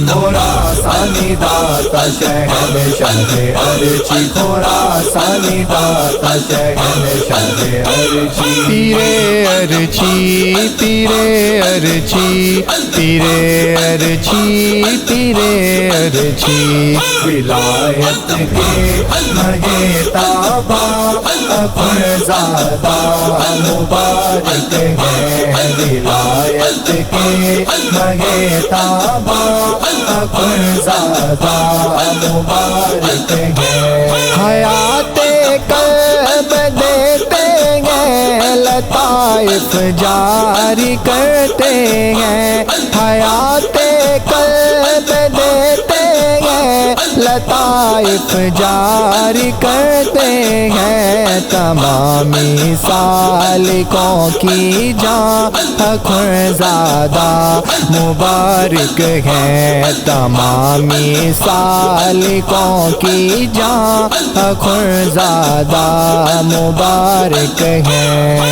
خراسانی داتا شہنشاہ ارچی خراسانی داتا شہنشاہ ارچی پیرے ارچی پیرے ارچی پیرے ارچی پیرے ارچی ولایت کے مگے تابا اخنزادہ مبارک ہے ولایت کے مگے تابا اخنزادہ مبارک ہے حیات قلب دیتے ہیں لطائف جاری کرتے ہیں حیات قلب دیتے ہیں لطائف جاری کرتے ہیں تمامی سالکوں کی جان اخنزادہ مبارک ہے تمامی سالکوں کی جان اخنزادہ مبارک ہے